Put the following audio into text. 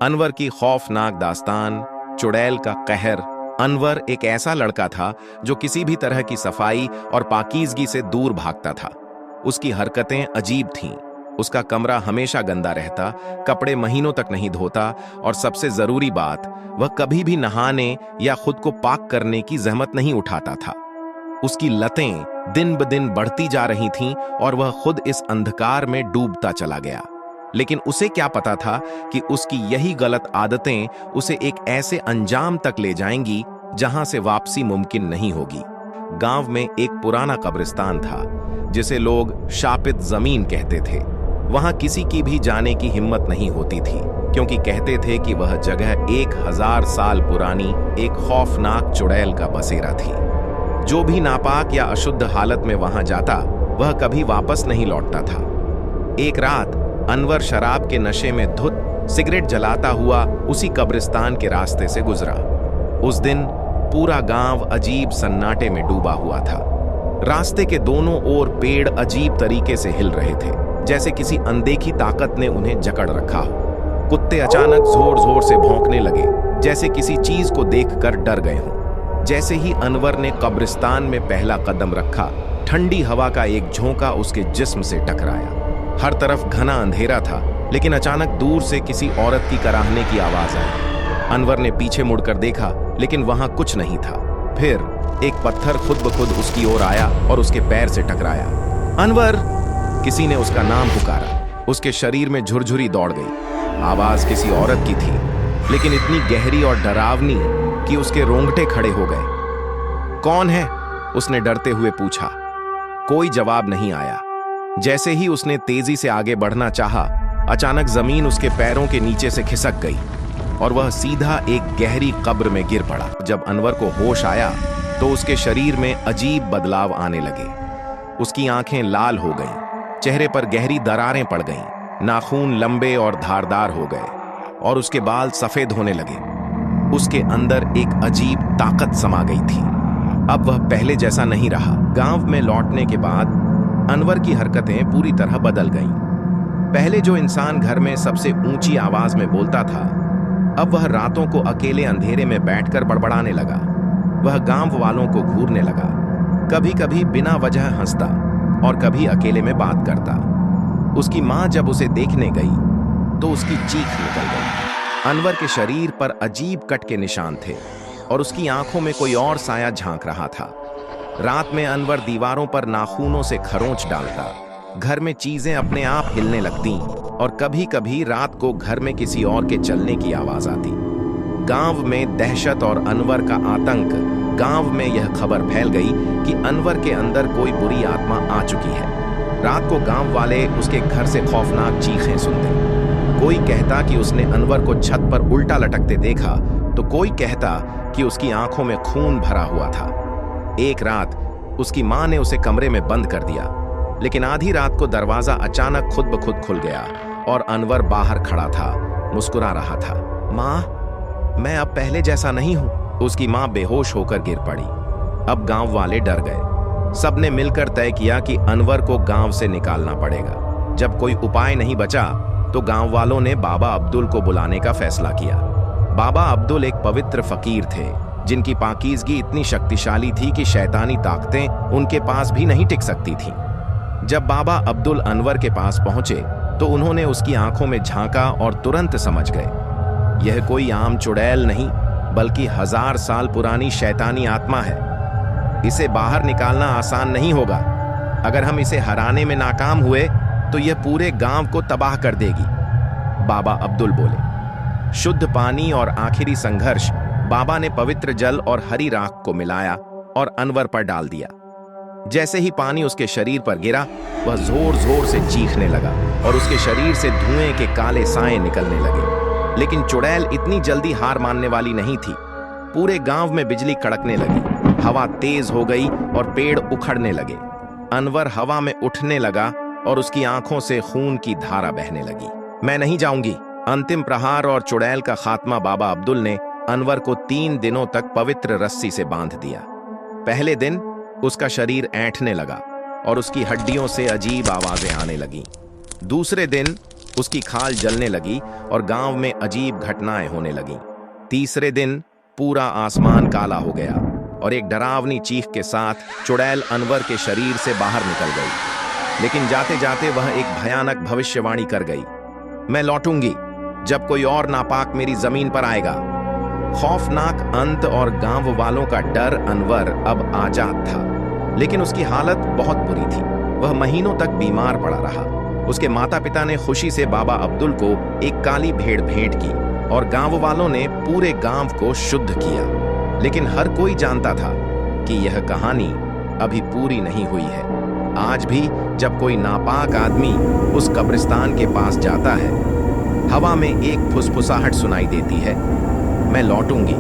अनवर की खौफनाक दास्तान, चुड़ैल का कहर। अनवर एक ऐसा लड़का था जो किसी भी तरह की सफाई और पाकीज़गी से दूर भागता था। उसकी हरकतें अजीब थीं। उसका कमरा हमेशा गंदा रहता, कपड़े महीनों तक नहीं धोता और सबसे जरूरी बात, वह कभी भी नहाने या खुद को पाक करने की जहमत नहीं उठाता था। उसकी लतें दिन ब दिन बढ़ती जा रही थीं और वह खुद इस अंधकार में डूबता चला गया। लेकिन उसे क्या पता था कि उसकी यही गलत आदतें उसे एक ऐसे अंजाम तक ले जाएंगी जहां से वापसी मुमकिन नहीं होगी। गांव में एक पुराना कब्रिस्तान था जिसे लोग शापित जमीन कहते थे। वहां किसी की भी जाने की हिम्मत नहीं होती थी, क्योंकि कहते थे कि वह जगह 1000 साल पुरानी एक खौफनाक चुड़ैल का बसेरा थी। जो भी नापाक या अशुद्ध हालत में वहां जाता, वह कभी वापस नहीं लौटता था। एक रात अनवर शराब के नशे में धुत सिगरेट जलाता हुआ उसी कब्रिस्तान के रास्ते से गुजरा। उस दिन पूरा गांव अजीब सन्नाटे में डूबा हुआ था। रास्ते के दोनों ओर पेड़ अजीब तरीके से हिल रहे थे, जैसे किसी अनदेखी ताकत ने उन्हें जकड़ रखा हो। कुत्ते अचानक जोर जोर से भौंकने लगे, जैसे किसी चीज को देखकर डर गए हों। जैसे ही अनवर ने कब्रिस्तान में पहला कदम रखा, ठंडी हवा का एक झोंका उसके जिस्म से टकराया। हर तरफ घना अंधेरा था, लेकिन अचानक दूर से किसी औरत की कराहने की आवाज आई। अनवर ने पीछे मुड़कर देखा, लेकिन वहां कुछ नहीं था। फिर एक पत्थर खुद ब खुद उसकी ओर आया और उसके पैर से टकराया। अनवर! किसी ने उसका नाम पुकारा। उसके शरीर में झुरझुरी दौड़ गई। आवाज किसी औरत की थी, लेकिन इतनी गहरी और डरावनी कि उसके रोंगटे खड़े हो गए। कौन है? उसने डरते हुए पूछा। कोई जवाब नहीं आया। जैसे ही उसने तेजी से आगे बढ़ना चाहा, अचानक जमीन उसके पैरों के नीचे से खिसक गई और वह सीधा एक गहरी कब्र में गिर पड़ा। जब अनवर को होश आया तो उसके शरीर में अजीब बदलाव आने लगे। उसकी आंखें लाल हो गईं, चेहरे पर गहरी दरारें पड़ गईं, नाखून लंबे और धारदार हो गए और उसके बाल सफेद होने लगे। उसके अंदर एक अजीब ताकत समा गई थी। अब वह पहले जैसा नहीं रहा। गांव में लौटने के बाद अनवर की हरकतें पूरी तरह बदल गईं। पहले जो इंसान घर में सबसे ऊंची आवाज में बोलता था, अब वह रातों को अकेले अंधेरे में बैठकर बड़बड़ाने लगा। वह गांव वालों को घूरने लगा, कभी कभी बिना वजह हंसता और कभी अकेले में बात करता। उसकी मां जब उसे देखने गई तो उसकी चीख निकल गई। अनवर के शरीर पर अजीब कट के निशान थे और उसकी आंखों में कोई और साया झांक रहा था। रात में अनवर दीवारों पर नाखूनों से खरोंच डालता। घर में चीजें अपने आप हिलने लगती और कभी कभी रात को घर में किसी और के चलने की आवाज आती। गांव में दहशत और अनवर का आतंक। गांव में यह खबर फैल गई कि अनवर के अंदर कोई बुरी आत्मा आ चुकी है। रात को गांव वाले उसके घर से खौफनाक चीखें सुनते। कोई कहता कि उसने अनवर को छत पर उल्टा लटकते देखा, तो कोई कहता कि उसकी आंखों में खून भरा हुआ था। एक रात उसकी मां ने उसे कमरे में बंद कर दिया, लेकिन आधी रात को दरवाजा अचानक खुद ब खुद खुल गया और अनवर बाहर खड़ा था, मुस्कुरा रहा था। मां, मैं अब पहले जैसा नहीं हूं। उसकी मां बेहोश होकर गिर पड़ी। अब गांव वाले डर गए। सबने मिलकर तय किया कि अनवर को गांव से निकालना पड़ेगा। जब कोई उपाय नहीं बचा तो गांव वालों ने बाबा अब्दुल को बुलाने का फैसला किया। बाबा अब्दुल एक पवित्र फकीर थे, जिनकी पाकीज़गी इतनी शक्तिशाली थी कि शैतानी ताकतें उनके पास भी नहीं टिक सकती थीं। जब बाबा अब्दुल अनवर के पास पहुंचे तो उन्होंने उसकी आंखों में झांका और तुरंत समझ गए, यह कोई आम चुड़ैल नहीं, बल्कि 1000 साल पुरानी शैतानी आत्मा है। इसे बाहर निकालना आसान नहीं होगा। अगर हम इसे हराने में नाकाम हुए तो यह पूरे गांव को तबाह कर देगी। बाबा अब्दुल बोले। शुद्ध पानी और आखिरी संघर्ष। बाबा ने पवित्र जल और हरी राख को मिलाया और अनवर पर डाल दिया। जैसे ही पानी उसके शरीर पर गिरा, वह जोर जोर से चीखने लगा और उसके शरीर से धुएं के काले साए निकलने लगे। लेकिन चुड़ैल इतनी जल्दी हार मानने वाली नहीं थी। पूरे गांव में बिजली कड़कने लगी, हवा तेज हो गई और पेड़ उखड़ने लगे। अनवर हवा में उठने लगा और उसकी आंखों से खून की धारा बहने लगी। मैं नहीं जाऊंगी। अंतिम प्रहार और चुड़ैल का खात्मा बाबा अब्दुल ने अनवर को 3 दिनों तक पवित्र रस्सी से बांध दिया। पहले दिन उसका शरीर ऐंठने लगा और उसकी हड्डियों से अजीब आवाजें आने लगीं। दूसरे दिन उसकी खाल जलने लगी और गांव में अजीब घटनाएं होने लगीं। तीसरे दिन पूरा आसमान काला हो गया और एक डरावनी चीख के साथ चुड़ैल अनवर के शरीर से बाहर निकल गई। लेकिन जाते जाते वह एक भयानक भविष्यवाणी कर गई, मैं लौटूंगी जब कोई और नापाक मेरी जमीन पर आएगा। खौफनाक अंत और गांव वालों का डर अनवर अब आजाद था, लेकिन उसकी हालत बहुत बुरी थी। वह महीनों तक बीमार पड़ा रहा। उसके माता पिता ने खुशी से बाबा अब्दुल को एक काली भेड़ भेंट की और गांव वालों ने पूरे गांव को शुद्ध किया। लेकिन हर कोई जानता था कि यह कहानी अभी पूरी नहीं हुई है। आज भी जब कोई नापाक आदमी उस कब्रिस्तान के पास जाता है, हवा में एक फुसफुसाहट सुनाई देती है, मैं लौटूंगी।